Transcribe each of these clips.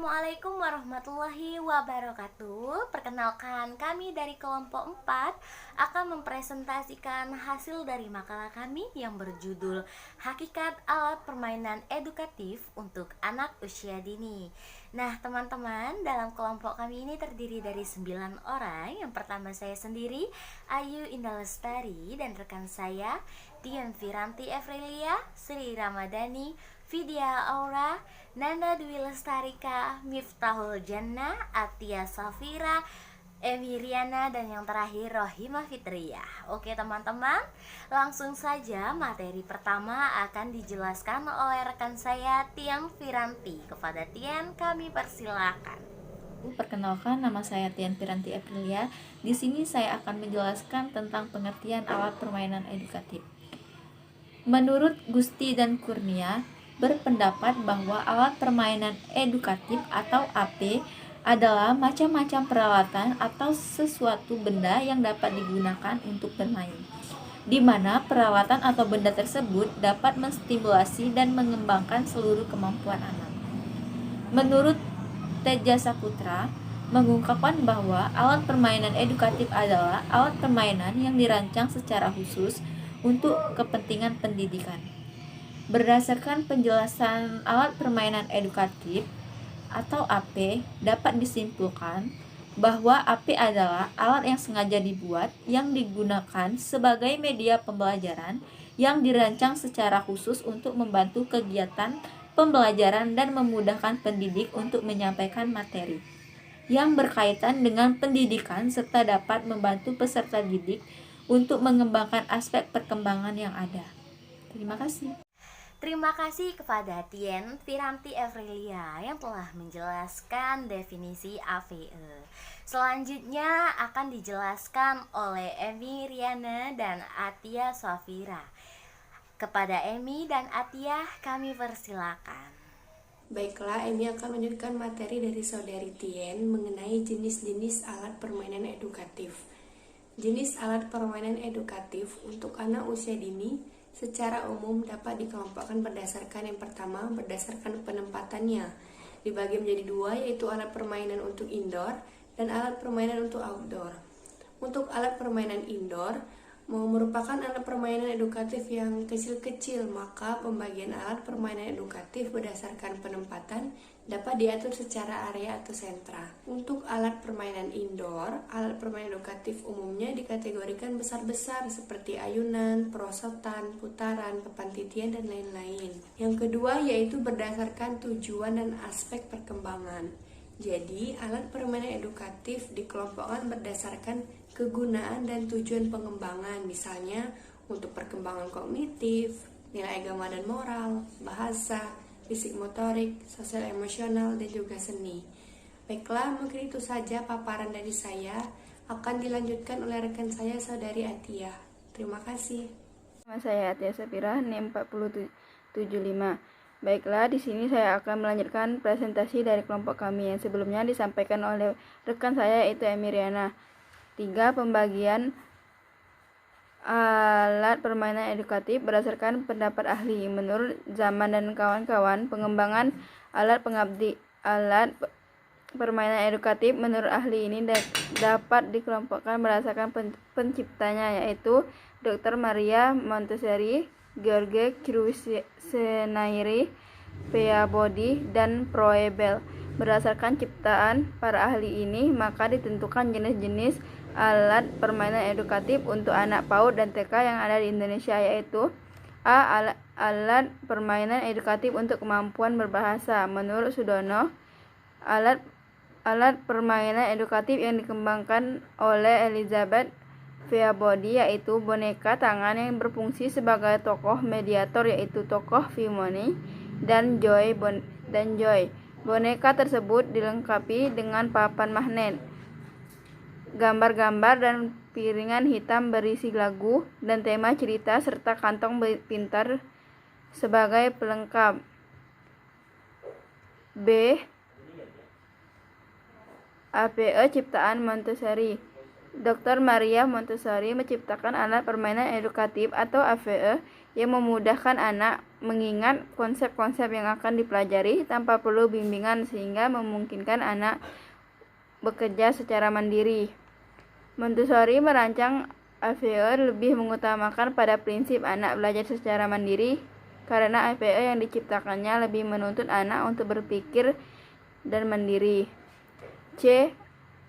Assalamualaikum warahmatullahi wabarakatuh. Perkenalkan, kami dari kelompok 4 akan mempresentasikan hasil dari makalah kami yang berjudul Hakikat Alat Permainan Edukatif untuk Anak Usia Dini. Nah, teman-teman, dalam kelompok kami ini terdiri dari 9 orang. Yang pertama saya sendiri, Ayu Indah Lestari, dan rekan saya Tian Firanti Evrelia, Sri Ramadhani, Vidya Aura, Nanda Dwi Lestarika, Miftahul Jannah, Atia Safira, Emi Riana, dan yang terakhir Rohimah Fitriyah. Oke teman-teman, langsung saja materi pertama akan dijelaskan oleh rekan saya Tian Firanti. Kepada Tian kami persilakan. Perkenalkan, nama saya Tian Firanti Aprilia. Di sini saya akan menjelaskan tentang pengertian alat permainan edukatif. Menurut Gusti dan Kurnia, berpendapat bahwa alat permainan edukatif atau AP adalah macam-macam peralatan atau sesuatu benda yang dapat digunakan untuk bermain, di mana peralatan atau benda tersebut dapat menstimulasi dan mengembangkan seluruh kemampuan anak. Menurut Teja Saputra, mengungkapkan bahwa alat permainan edukatif adalah alat permainan yang dirancang secara khusus untuk kepentingan pendidikan. Berdasarkan penjelasan alat permainan edukatif atau AP, dapat disimpulkan bahwa AP adalah alat yang sengaja dibuat yang digunakan sebagai media pembelajaran yang dirancang secara khusus untuk membantu kegiatan pembelajaran dan memudahkan pendidik untuk menyampaikan materi yang berkaitan dengan pendidikan serta dapat membantu peserta didik untuk mengembangkan aspek perkembangan yang ada. Terima kasih. Terima kasih kepada Tian Firanti Evrelia yang telah menjelaskan definisi AVE. Selanjutnya akan dijelaskan oleh Emi Riana dan Atia Safira. Kepada Emi dan Atia kami persilakan. Baiklah, Emi akan menunjukkan materi dari saudari Tien mengenai jenis-jenis alat permainan edukatif. Jenis alat permainan edukatif untuk anak usia dini secara umum dapat dikelompokkan berdasarkan yang pertama, berdasarkan penempatannya. Dibagi menjadi dua, yaitu alat permainan untuk indoor dan alat permainan untuk outdoor. Untuk alat permainan indoor, merupakan alat permainan edukatif yang kecil-kecil, maka pembagian alat permainan edukatif berdasarkan penempatan dapat diatur secara area atau sentra. Untuk alat permainan indoor, alat permainan edukatif umumnya dikategorikan besar-besar seperti ayunan, perosotan, putaran, papan titian, dan lain-lain. Yang kedua yaitu berdasarkan tujuan dan aspek perkembangan. Jadi, alat permainan edukatif dikelompokkan berdasarkan kegunaan dan tujuan pengembangan, misalnya untuk perkembangan kognitif, nilai agama dan moral, bahasa, fisik motorik, sosial emosional, dan juga seni. Baiklah, mungkin itu saja paparan dari saya. Akan dilanjutkan oleh rekan saya, saudari Atia. Terima kasih. Nama saya Atia Safira, NIM 4075. Baiklah, di sini saya akan melanjutkan presentasi dari kelompok kami yang sebelumnya disampaikan oleh rekan saya, yaitu Emi Riana. 3. Pembagian alat permainan edukatif berdasarkan pendapat ahli. Menurut Zaman dan kawan-kawan, pengembangan alat permainan edukatif menurut ahli ini dapat dikelompokkan berdasarkan penciptanya, yaitu Dr. Maria Montessori, George Cruikshank, Peabody, dan Froebel. Berdasarkan ciptaan para ahli ini, maka ditentukan jenis-jenis alat permainan edukatif untuk anak PAUD dan TK yang ada di Indonesia, yaitu A. Alat permainan edukatif untuk kemampuan berbahasa. Menurut Sudono, alat permainan edukatif yang dikembangkan oleh Elizabeth Peabody yaitu boneka tangan yang berfungsi sebagai tokoh mediator, yaitu tokoh Vimoni dan Joy. Boneka tersebut dilengkapi dengan papan magnet, gambar-gambar, dan piringan hitam berisi lagu dan tema cerita, serta kantong pintar sebagai pelengkap. B. APE ciptaan Montessori. Dr. Maria Montessori menciptakan alat permainan edukatif atau AVE yang memudahkan anak mengingat konsep-konsep yang akan dipelajari tanpa perlu bimbingan sehingga memungkinkan anak bekerja secara mandiri. Montessori merancang AVE lebih mengutamakan pada prinsip anak belajar secara mandiri karena AVE yang diciptakannya lebih menuntut anak untuk berpikir dan mandiri. C.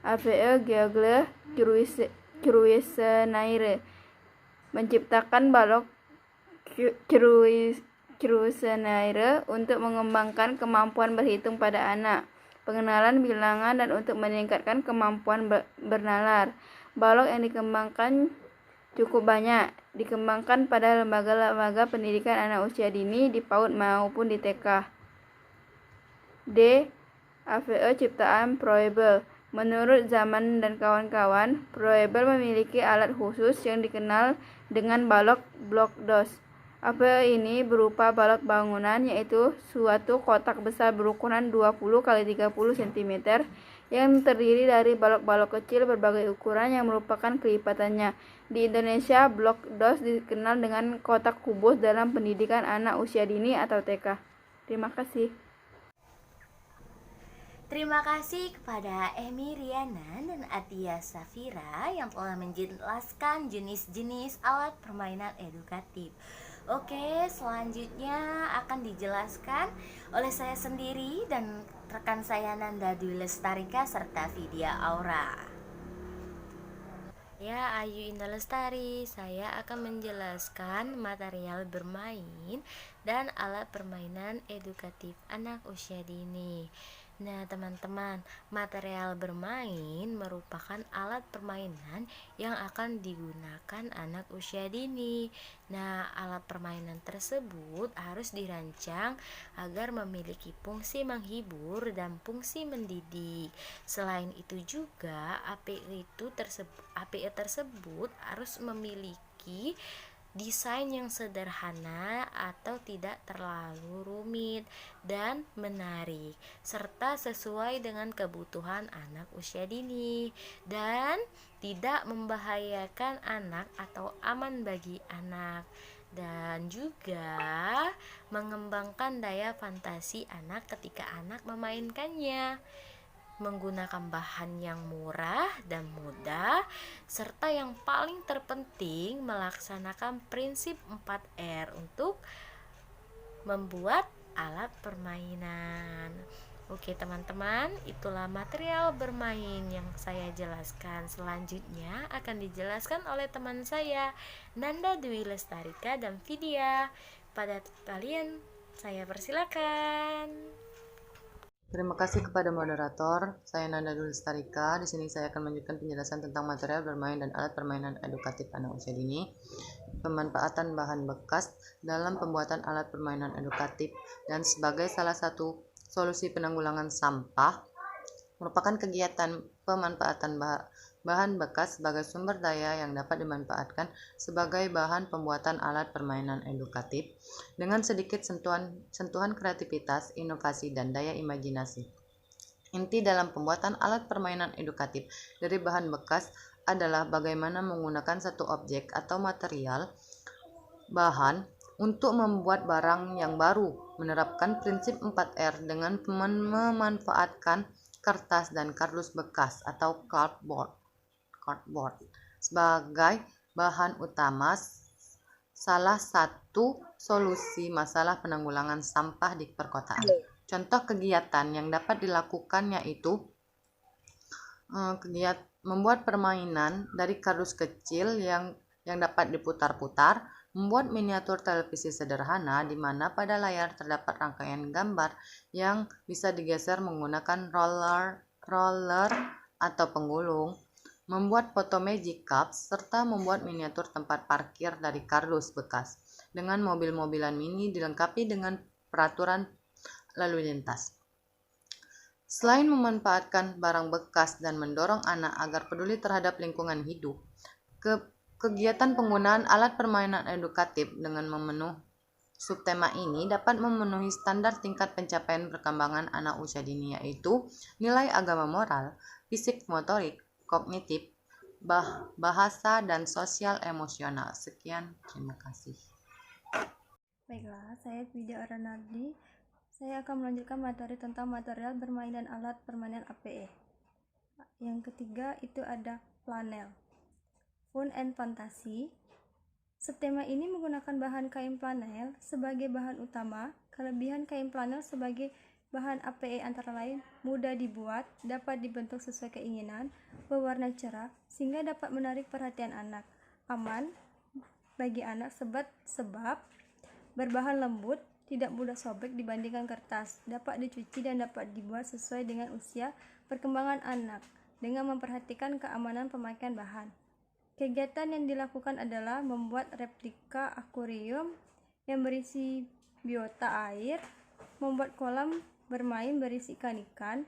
AVE George Kruisenaire menciptakan balok Kruisenaire untuk mengembangkan kemampuan berhitung pada anak, pengenalan bilangan, dan untuk meningkatkan kemampuan bernalar. Balok yang dikembangkan cukup banyak, dikembangkan pada lembaga-lembaga pendidikan anak usia dini di PAUD maupun di TK. D. AVE ciptaan Froebel. Menurut Zaman dan kawan-kawan, Froebel memiliki alat khusus yang dikenal dengan balok Block-Dos. AVE ini berupa balok bangunan, yaitu suatu kotak besar berukuran 20x30 cm yang terdiri dari balok-balok kecil berbagai ukuran yang merupakan kelipatannya. Di Indonesia, Block-Dos dikenal dengan kotak kubus dalam pendidikan anak usia dini atau TK. Terima kasih. Terima kasih kepada Emi Riana dan Atia Safira yang telah menjelaskan jenis-jenis alat permainan edukatif. Oke, selanjutnya akan dijelaskan oleh saya sendiri dan rekan saya Nanda Dwi Lestarika serta Vidya Aura. Ya, Ayu Indah Lestari, saya akan menjelaskan material bermain dan alat permainan edukatif anak usia dini. Nah, teman-teman, material bermain merupakan alat permainan yang akan digunakan anak usia dini. Nah, alat permainan tersebut harus dirancang agar memiliki fungsi menghibur dan fungsi mendidik. Selain itu juga, APE tersebut harus memiliki desain yang sederhana atau tidak terlalu rumit dan menarik, serta sesuai dengan kebutuhan anak usia dini dan tidak membahayakan anak atau aman bagi anak, dan juga mengembangkan daya fantasi anak ketika anak memainkannya, menggunakan bahan yang murah dan mudah, serta yang paling terpenting melaksanakan prinsip 4R untuk membuat alat permainan. Oke teman-teman, itulah material bermain yang saya jelaskan. Selanjutnya akan dijelaskan oleh teman saya Nanda Dwi Lestarika dan Vidya. Pada kalian saya persilakan. Terima kasih kepada moderator. Saya Nanda Dwi Lestarika. Di sini saya akan melanjutkan penjelasan tentang material bermain dan alat permainan edukatif anak usia dini. Pemanfaatan bahan bekas dalam pembuatan alat permainan edukatif dan sebagai salah satu solusi penanggulangan sampah merupakan kegiatan pemanfaatan bahan bekas sebagai sumber daya yang dapat dimanfaatkan sebagai bahan pembuatan alat permainan edukatif dengan sedikit sentuhan kreativitas, inovasi, dan daya imajinasi. Inti dalam pembuatan alat permainan edukatif dari bahan bekas adalah bagaimana menggunakan satu objek atau material bahan untuk membuat barang yang baru, menerapkan prinsip 4R dengan memanfaatkan kertas dan kardus bekas atau cardboard sebagai bahan utama, salah satu solusi masalah penanggulangan sampah di perkotaan. Contoh kegiatan yang dapat dilakukan yaitu membuat permainan dari kardus kecil yang dapat diputar-putar, membuat miniatur televisi sederhana di mana pada layar terdapat rangkaian gambar yang bisa digeser menggunakan roller atau penggulung, membuat foto magic cups, serta membuat miniatur tempat parkir dari kardus bekas dengan mobil-mobilan mini dilengkapi dengan peraturan lalu lintas. Selain memanfaatkan barang bekas dan mendorong anak agar peduli terhadap lingkungan hidup, kegiatan penggunaan alat permainan edukatif dengan memenuhi subtema ini dapat memenuhi standar tingkat pencapaian perkembangan anak usia dini, yaitu nilai agama moral, fisik motorik, kognitif, bahasa, dan sosial emosional. Sekian, terima kasih. Baiklah, saya Widya Aranardi. Saya akan melanjutkan materi tentang material bermain dan alat permainan APE. Yang ketiga itu ada flanel, fun and fantasy. Subtema ini menggunakan bahan kain flanel sebagai bahan utama. Kelebihan kain flanel sebagai bahan APE antara lain mudah dibuat, dapat dibentuk sesuai keinginan, berwarna cerah, sehingga dapat menarik perhatian anak. Aman bagi anak sebab berbahan lembut, tidak mudah sobek dibandingkan kertas, dapat dicuci dan dapat dibuat sesuai dengan usia perkembangan anak dengan memperhatikan keamanan pemakaian bahan. Kegiatan yang dilakukan adalah membuat replika akuarium yang berisi biota air, membuat kolam bermain berisi ikan-ikan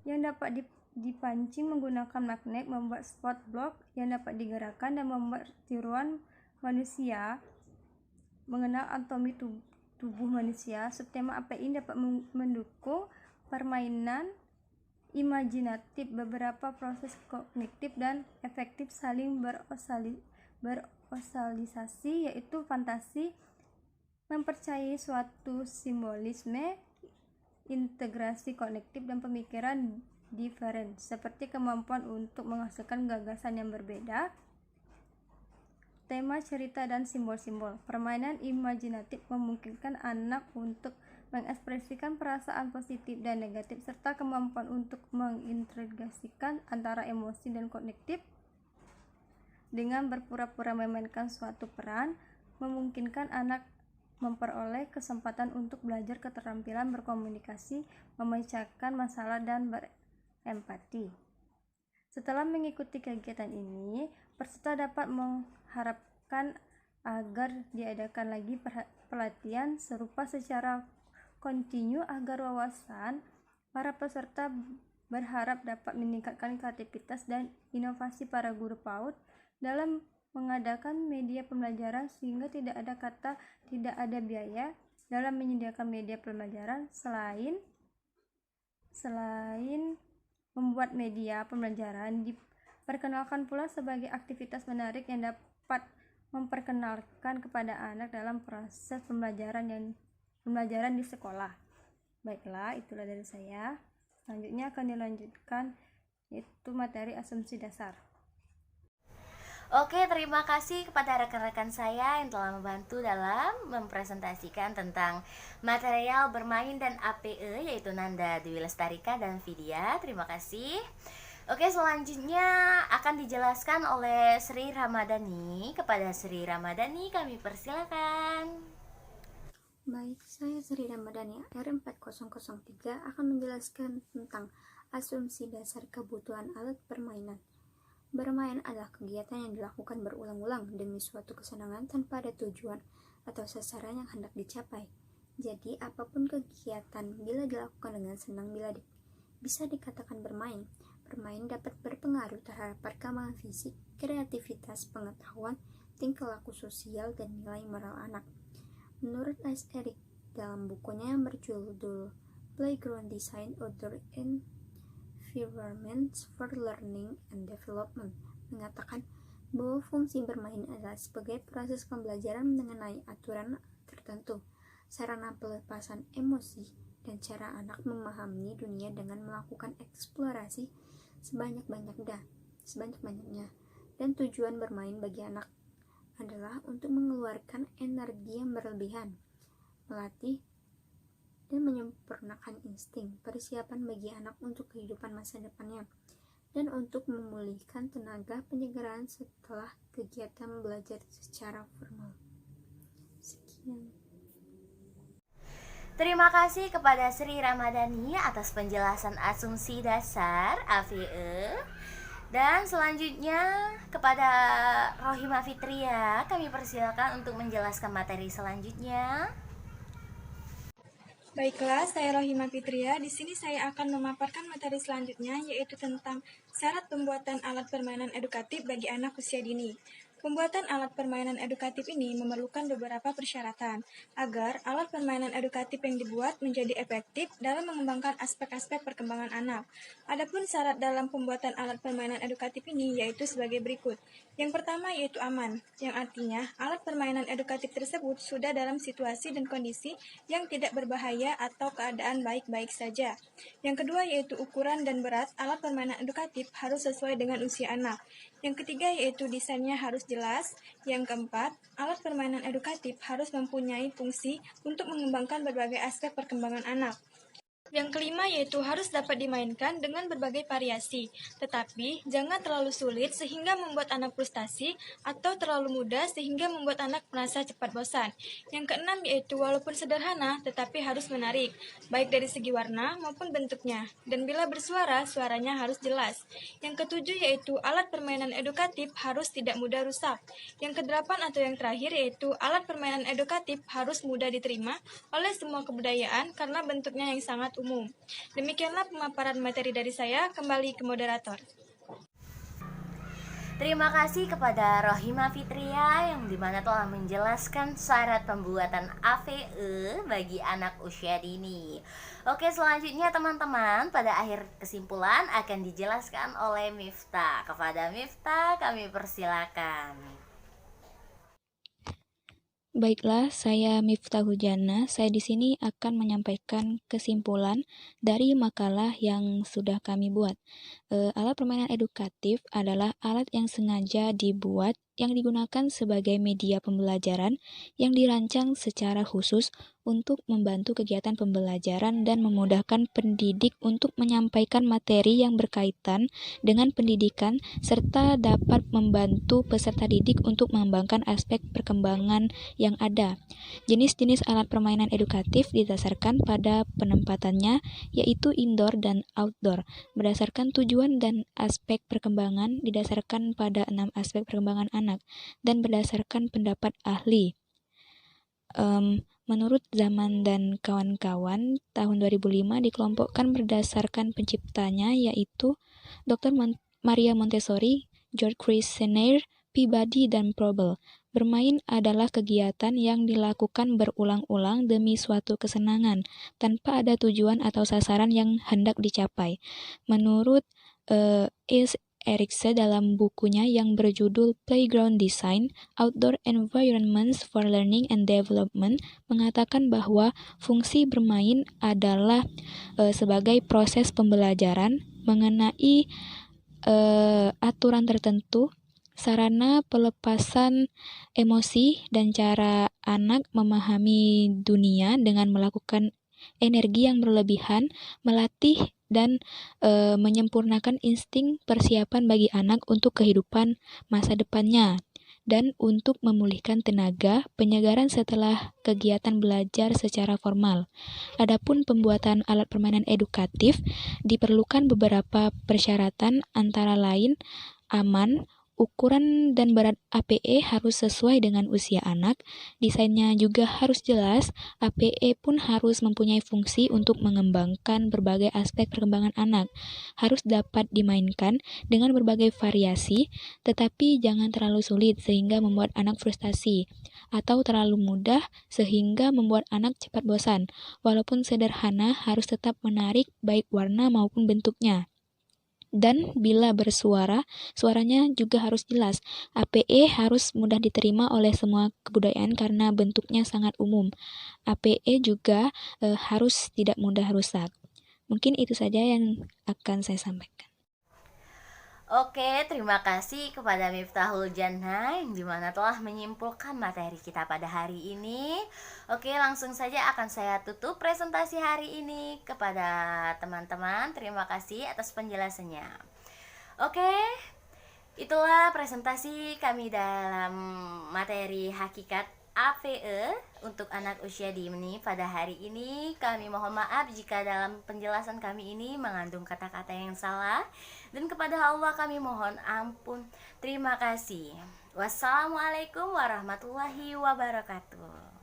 yang dapat dipancing menggunakan magnet, membuat spot block yang dapat digerakkan, dan membuat tiruan manusia mengenal anatomi tubuh manusia. Subtema API dapat mendukung permainan imajinatif, beberapa proses kognitif dan efektif saling berosalisasi, yaitu fantasi, mempercayai suatu simbolisme, integrasi kognitif, dan pemikiran diferent, seperti kemampuan untuk menghasilkan gagasan yang berbeda. Tema, cerita, dan simbol-simbol. Permainan imajinatif memungkinkan anak untuk mengekspresikan perasaan positif dan negatif serta kemampuan untuk mengintegrasikan antara emosi dan kognitif. Dengan berpura-pura memainkan suatu peran, memungkinkan anak memperoleh kesempatan untuk belajar keterampilan berkomunikasi, memecahkan masalah, dan berempati. Setelah mengikuti kegiatan ini, peserta dapat mengharapkan agar diadakan lagi pelatihan serupa secara kontinu agar wawasan para peserta berharap dapat meningkatkan kreativitas dan inovasi para guru PAUD dalam mengadakan media pembelajaran, sehingga tidak ada biaya dalam menyediakan media pembelajaran selain membuat media pembelajaran. Diperkenalkan pula sebagai aktivitas menarik yang dapat memperkenalkan kepada anak dalam proses pembelajaran di sekolah. Baiklah, itulah dari saya. Selanjutnya akan dilanjutkan yaitu materi asumsi dasar. Oke, terima kasih kepada rekan-rekan saya yang telah membantu dalam mempresentasikan tentang material bermain dan APE, yaitu Nanda Dwi Lestarika dan Vidya. Terima kasih. Oke, selanjutnya akan dijelaskan oleh Sri Ramadhani. Kepada Sri Ramadhani kami persilakan. Baik, saya Sri Ramadhani R4003 akan menjelaskan tentang asumsi dasar kebutuhan alat permainan. Bermain adalah kegiatan yang dilakukan berulang-ulang demi suatu kesenangan tanpa ada tujuan atau sasaran yang hendak dicapai. Jadi, apapun kegiatan bila dilakukan dengan senang bisa dikatakan bermain. Bermain dapat berpengaruh terhadap perkembangan fisik, kreativitas, pengetahuan, tingkah laku sosial, dan nilai moral anak. Menurut Lars Erik dalam bukunya yang berjudul Playground Design Outdoor Environments for Learning and Development mengatakan bahwa fungsi bermain adalah sebagai proses pembelajaran mengenai aturan tertentu, sarana pelepasan emosi, dan cara anak memahami dunia dengan melakukan eksplorasi sebanyak-banyaknya. Dan tujuan bermain bagi anak adalah untuk mengeluarkan energi yang berlebihan, melatih dan menyempurnakan insting, persiapan bagi anak untuk kehidupan masa depannya, dan untuk memulihkan tenaga penyegaran setelah kegiatan belajar secara formal. Sekian. Terima kasih kepada Sri Ramadhani atas penjelasan asumsi dasar AVE. Dan selanjutnya kepada Rohima Fitria kami persilakan untuk menjelaskan materi selanjutnya. Baiklah, saya Rohima Fitria. Di sini saya akan memaparkan materi selanjutnya, yaitu tentang syarat pembuatan alat permainan edukatif bagi anak usia dini. Pembuatan alat permainan edukatif ini memerlukan beberapa persyaratan agar alat permainan edukatif yang dibuat menjadi efektif dalam mengembangkan aspek-aspek perkembangan anak. Adapun syarat dalam pembuatan alat permainan edukatif ini yaitu sebagai berikut. Yang pertama yaitu aman, yang artinya alat permainan edukatif tersebut sudah dalam situasi dan kondisi yang tidak berbahaya atau keadaan baik-baik saja. Yang kedua yaitu ukuran dan berat alat permainan edukatif harus sesuai dengan usia anak. Yang ketiga yaitu desainnya harus jelas. Yang keempat, alat permainan edukatif harus mempunyai fungsi untuk mengembangkan berbagai aspek perkembangan anak. Yang kelima yaitu harus dapat dimainkan dengan berbagai variasi, tetapi jangan terlalu sulit sehingga membuat anak frustasi atau terlalu mudah sehingga membuat anak merasa cepat bosan. Yang keenam yaitu walaupun sederhana tetapi harus menarik, baik dari segi warna maupun bentuknya, dan bila bersuara, suaranya harus jelas. Yang ketujuh yaitu alat permainan edukatif harus tidak mudah rusak. Yang kedelapan atau yang terakhir yaitu alat permainan edukatif harus mudah diterima oleh semua kebudayaan karena bentuknya yang sangat umum. Demikianlah pemaparan materi dari saya, kembali ke moderator. Terima kasih kepada Rohima Fitria yang dimana telah menjelaskan syarat pembuatan AVE bagi anak usia dini. Oke, selanjutnya teman-teman, pada akhir kesimpulan akan dijelaskan oleh Miftah. Kepada Miftah kami persilakan. Baiklah, saya Miftah Hujana. Saya di sini akan menyampaikan kesimpulan dari makalah yang sudah kami buat. Alat permainan edukatif adalah alat yang sengaja dibuat yang digunakan sebagai media pembelajaran yang dirancang secara khusus untuk membantu kegiatan pembelajaran dan memudahkan pendidik untuk menyampaikan materi yang berkaitan dengan pendidikan serta dapat membantu peserta didik untuk mengembangkan aspek perkembangan yang ada. Jenis-jenis alat permainan edukatif didasarkan pada penempatannya, yaitu indoor dan outdoor. Berdasarkan tujuan dan aspek perkembangan didasarkan pada 6 aspek perkembangan anak dan berdasarkan pendapat ahli. Menurut Zaman dan kawan-kawan, tahun 2005 dikelompokkan berdasarkan penciptanya, yaitu Dr. Maria Montessori, George Chris-Senair, Peabody, dan Froebel. Bermain adalah kegiatan yang dilakukan berulang-ulang demi suatu kesenangan, tanpa ada tujuan atau sasaran yang hendak dicapai. Menurut Erikse dalam bukunya yang berjudul Playground Design, Outdoor Environments for Learning and Development, mengatakan bahwa fungsi bermain adalah sebagai proses pembelajaran mengenai aturan tertentu, sarana pelepasan emosi, dan cara anak memahami dunia dengan melakukan energi yang berlebihan, melatih dan menyempurnakan insting persiapan bagi anak untuk kehidupan masa depannya, dan untuk memulihkan tenaga penyegaran setelah kegiatan belajar secara formal. Adapun pembuatan alat permainan edukatif diperlukan beberapa persyaratan, antara lain aman. Ukuran dan berat APE harus sesuai dengan usia anak, desainnya juga harus jelas, APE pun harus mempunyai fungsi untuk mengembangkan berbagai aspek perkembangan anak, harus dapat dimainkan dengan berbagai variasi, tetapi jangan terlalu sulit sehingga membuat anak frustasi, atau terlalu mudah sehingga membuat anak cepat bosan. Walaupun sederhana, harus tetap menarik baik warna maupun bentuknya. Dan bila bersuara, suaranya juga harus jelas. APE harus mudah diterima oleh semua kebudayaan karena bentuknya sangat umum. APE juga harus tidak mudah rusak. Mungkin itu saja yang akan saya sampaikan. Oke, terima kasih kepada Miftahul Janna yang dimana telah menyimpulkan materi kita pada hari ini. Oke, langsung saja akan saya tutup presentasi hari ini kepada teman-teman. Terima kasih atas penjelasannya. Oke, itulah presentasi kami dalam materi hakikat AVE untuk anak usia dini pada hari ini. Kami mohon maaf jika dalam penjelasan kami ini mengandung kata-kata yang salah, dan kepada Allah kami mohon ampun. Terima kasih. Wassalamualaikum warahmatullahi wabarakatuh.